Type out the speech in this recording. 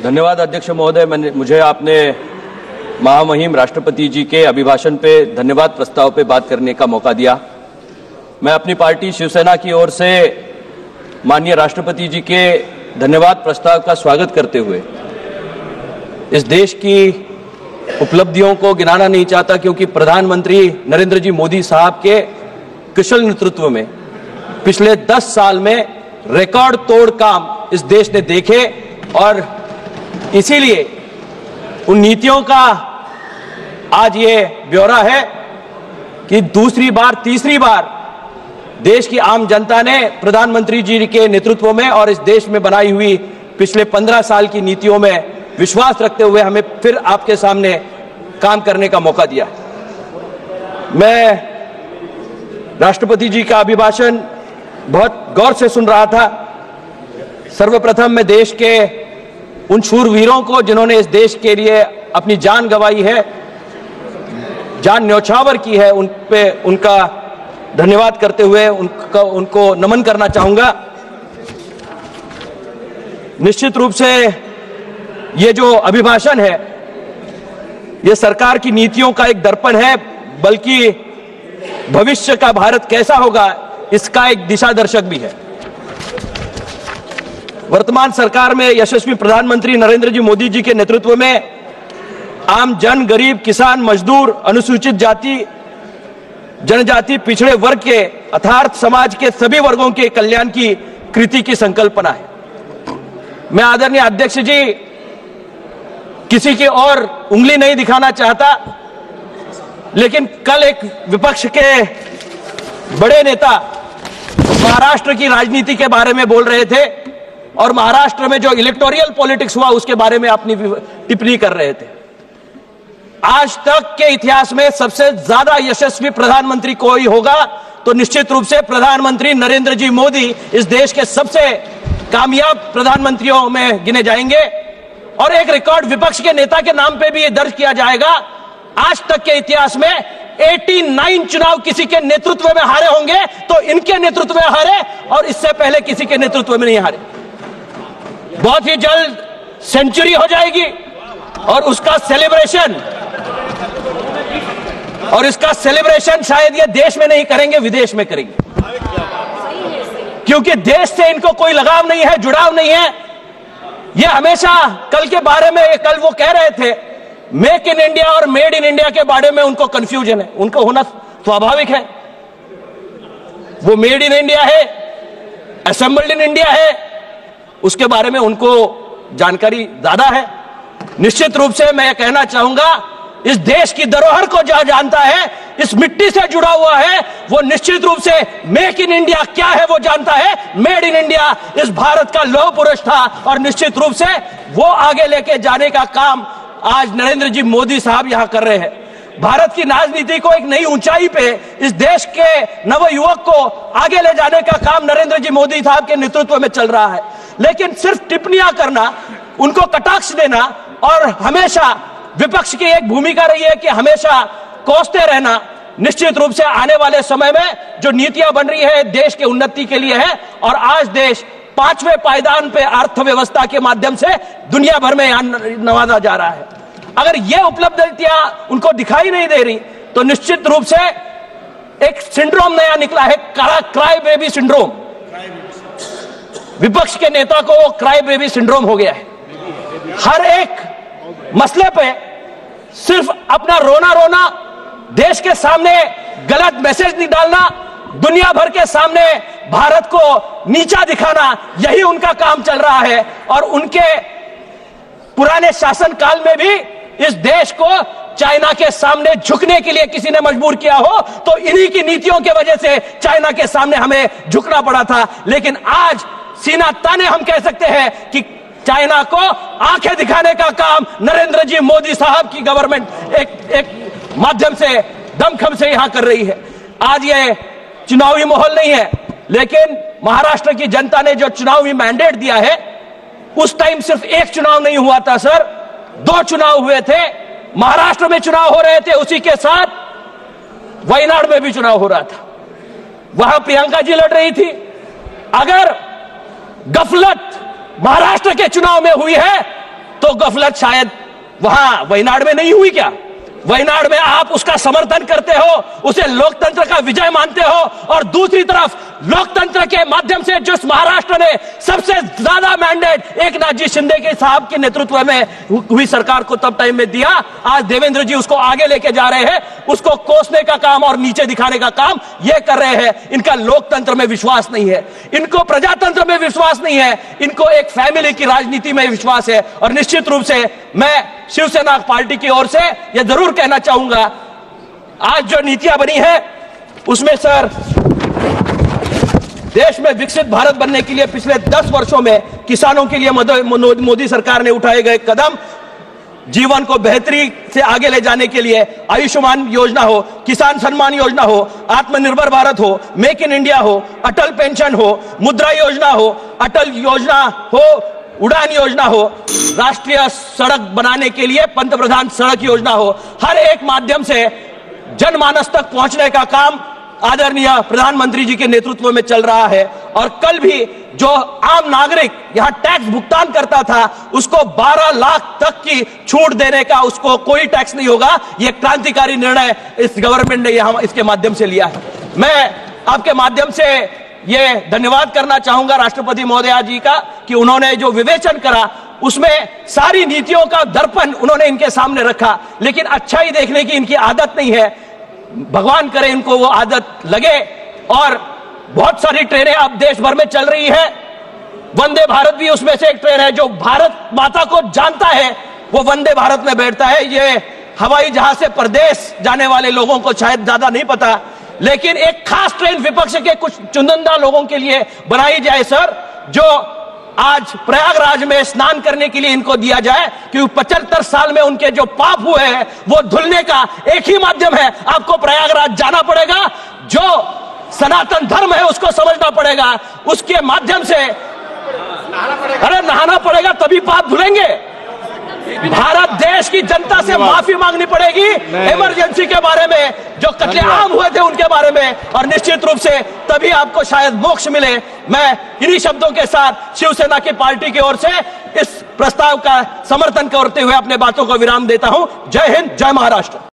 धन्यवाद अध्यक्ष महोदय। मुझे आपने महामहिम राष्ट्रपति जी के अभिभाषण पे धन्यवाद प्रस्ताव पे बात करने का मौका दिया। मैं अपनी पार्टी शिवसेना की ओर से माननीय राष्ट्रपति जी के धन्यवाद प्रस्ताव का स्वागत करते हुए इस देश की उपलब्धियों को गिनाना नहीं चाहता, क्योंकि प्रधानमंत्री नरेंद्र जी मोदी साहब के कुशल नेतृत्व में पिछले 10 साल में रिकॉर्ड तोड़ काम इस देश ने देखे और इसीलिए उन नीतियों का आज ये ब्यौरा है कि दूसरी बार तीसरी बार देश की आम जनता ने प्रधानमंत्री जी के नेतृत्व में और इस देश में बनाई हुई पिछले 15 साल की नीतियों में विश्वास रखते हुए हमें फिर आपके सामने काम करने का मौका दिया। मैं राष्ट्रपति जी का अभिभाषण बहुत गौर से सुन रहा था। सर्वप्रथम मैं देश के उन शूरवीरों को जिन्होंने इस देश के लिए अपनी जान गंवाई है, जान न्यौछावर की है, उन पे उनका धन्यवाद करते हुए उनको नमन करना चाहूंगा। निश्चित रूप से ये जो अभिभाषण है ये सरकार की नीतियों का एक दर्पण है, बल्कि भविष्य का भारत कैसा होगा इसका एक दिशा दर्शक भी है। वर्तमान सरकार में यशस्वी प्रधानमंत्री नरेंद्र जी मोदी जी के नेतृत्व में आम जन, गरीब, किसान, मजदूर, अनुसूचित जाति, जनजाति, पिछड़े वर्ग के अर्थात समाज के सभी वर्गों के कल्याण की कृति की संकल्पना है। मैं आदरणीय अध्यक्ष जी किसी की और उंगली नहीं दिखाना चाहता, लेकिन कल एक विपक्ष के बड़े नेता महाराष्ट्र की राजनीति के बारे में बोल रहे थे और महाराष्ट्र में जो इलेक्टोरल पॉलिटिक्स हुआ उसके बारे में अपनी टिप्पणी कर रहे थे। आज तक के इतिहास में सबसे ज्यादा यशस्वी प्रधानमंत्री कोई होगा तो निश्चित रूप से प्रधानमंत्री नरेंद्र जी मोदी इस देश के सबसे कामयाब प्रधानमंत्रियों में गिने जाएंगे और एक रिकॉर्ड विपक्ष के नेता के नाम पे भी ये दर्ज किया जाएगा। आज तक के इतिहास में 89 चुनाव किसी के नेतृत्व में हारे होंगे तो इनके नेतृत्व में हारे और इससे पहले किसी के नेतृत्व में नहीं हारे। बहुत ही जल्द सेंचुरी हो जाएगी और उसका सेलिब्रेशन शायद ये देश में नहीं करेंगे, विदेश में करेंगे, क्योंकि देश से इनको कोई लगाव नहीं है, जुड़ाव नहीं है। ये हमेशा कल के बारे में, कल वो कह रहे थे मेक इन इंडिया और मेड इन इंडिया के बारे में उनको कंफ्यूजन है। उनको होना स्वाभाविक है। वो मेड इन इंडिया है, असेंबल्ड इन इंडिया है, उसके बारे में उनको जानकारी ज्यादा है। निश्चित रूप से मैं कहना चाहूंगा इस देश की धरोहर को जो जानता है, इस मिट्टी से जुड़ा हुआ है, वो निश्चित रूप से मेक इन इंडिया क्या है वो जानता है। मेड इन इंडिया इस भारत का लौह पुरुष था और निश्चित रूप से वो आगे लेके जाने का काम आज नरेंद्र जी मोदी साहब यहां कर रहे हैं। भारत की राजनीति को एक नई ऊंचाई पे, इस देश के नव युवक को आगे ले जाने का काम नरेंद्र जी मोदी साहब के नेतृत्व में चल रहा है। लेकिन सिर्फ टिप्पणियां करना, उनको कटाक्ष देना और हमेशा विपक्ष की एक भूमिका रही है कि हमेशा कोसते रहना, निश्चित रूप से आने वाले समय में जो नीतियां बन रही है देश के उन्नति के लिए है और आज देश 5वें पायदान पे अर्थव्यवस्था के माध्यम से दुनिया भर में नवाजा जा रहा है। अगर ये उपलब्धियां उनको दिखाई नहीं दे रही तो निश्चित रूप से एक सिंड्रोम नया निकला है, क्राई बेबी सिंड्रोम। विपक्ष के नेता को वो क्राई बेबी सिंड्रोम हो गया है। हर एक मसले पे सिर्फ अपना रोना, देश के सामने गलत मैसेज नहीं डालना, दुनिया भर के सामने भारत को नीचा दिखाना, यही उनका काम चल रहा है। और उनके पुराने शासन काल में भी इस देश को चाइना के सामने झुकने के लिए किसी ने मजबूर किया हो तो इन्हीं की नीतियों की वजह से चाइना के सामने हमें झुकना पड़ा था। लेकिन आज सीना ताने हम कह सकते हैं कि चाइना को आंखें दिखाने का काम नरेंद्र जी मोदी साहब की गवर्नमेंट एक माध्यम से, दमखम से यहां कर रही है। आज ये चुनावी माहौल नहीं है, लेकिन महाराष्ट्र की जनता ने जो चुनावी मैंडेट दिया है उस टाइम सिर्फ एक चुनाव नहीं हुआ था सर, 2 चुनाव हुए थे। महाराष्ट्र में चुनाव हो रहे थे, उसी के साथ वायनाड में भी चुनाव हो रहा था, वहां प्रियंका जी लड़ रही थी। अगर गफलत महाराष्ट्र के चुनाव में हुई है तो गफलत शायद वहां वयनाड में नहीं हुई क्या? वयनाड में आप उसका समर्थन करते हो, उसे लोकतंत्र का विजय मानते हो, और दूसरी तरफ लोकतंत्र के माध्यम से जिस महाराष्ट्र ने सबसे ज्यादा मैंडेट एकनाथ शिंदे के साहब के नेतृत्व में हुई सरकार को तब टाइम में दिया, आज देवेंद्र जी उसको आगे लेके जा रहे हैं, उसको कोसने का काम और नीचे दिखाने का काम ये कर रहे हैं। इनका लोकतंत्र में विश्वास नहीं है, इनको प्रजातंत्र में विश्वास नहीं है, इनको एक फैमिली की राजनीति में विश्वास है। और निश्चित रूप से मैं शिवसेना पार्टी की ओर से यह जरूर कहना चाहूंगा, आज जो नीतियां बनी है उसमें सर देश में विकसित भारत बनने के लिए पिछले 10 वर्षों में किसानों के लिए मोदी सरकार ने उठाए गए कदम, जीवन को बेहतरी से आगे ले जाने के लिए आयुष्मान योजना हो, किसान सम्मान योजना हो, आत्मनिर्भर भारत हो, मेक इन इंडिया हो, अटल पेंशन हो, मुद्रा योजना हो, अटल योजना हो, उड़ान योजना हो, राष्ट्रीय सड़क बनाने के लिए पंतप्रधान सड़क योजना हो, हर एक माध्यम से जनमानस तक पहुंचने का काम आदरणीय प्रधानमंत्री जी के नेतृत्व में चल रहा है। और कल भी जो आम नागरिक यहां टैक्स भुगतान करता था उसको 12 लाख तक की छूट देने का, उसको कोई टैक्स नहीं होगा। यह क्रांतिकारी निर्णय इस गवर्नमेंट ने यहां इसके माध्यम से लिया है। मैं आपके माध्यम से ये धन्यवाद करना चाहूंगा राष्ट्रपति महोदया जी का कि उन्होंने जो विवेचन करा उसमें सारी नीतियों का दर्पण उन्होंने इनके सामने रखा, लेकिन अच्छाई देखने की इनकी आदत नहीं है। भगवान करे इनको वो आदत लगे। और बहुत सारी ट्रेनें अब देश भर में चल रही है, वंदे भारत भी उसमें से एक ट्रेन है। जो भारत माता को जानता है वो वंदे भारत में बैठता है। ये हवाई जहाज से प्रदेश जाने वाले लोगों को शायद ज्यादा नहीं पता, लेकिन एक खास ट्रेन विपक्ष के कुछ चुनिंदा लोगों के लिए बनाई जाए सर, जो आज प्रयागराज में स्नान करने के लिए इनको दिया जाए, क्योंकि 75 साल में उनके जो पाप हुए हैं वो धुलने का एक ही माध्यम है, आपको प्रयागराज जाना पड़ेगा। जो सनातन धर्म है उसको समझना पड़ेगा, उसके माध्यम से अरे नहाना पड़ेगा तभी पाप धुलेंगे। भारत देश की जनता से माफी मांगनी पड़ेगी इमरजेंसी के बारे में, जो कत्लेआम हुए थे उनके बारे में, और निश्चित रूप से तभी आपको शायद मोक्ष मिले। मैं इन्हीं शब्दों के साथ शिवसेना की पार्टी की ओर से इस प्रस्ताव का समर्थन करते हुए अपने बातों को विराम देता हूं। जय हिंद, जय महाराष्ट्र।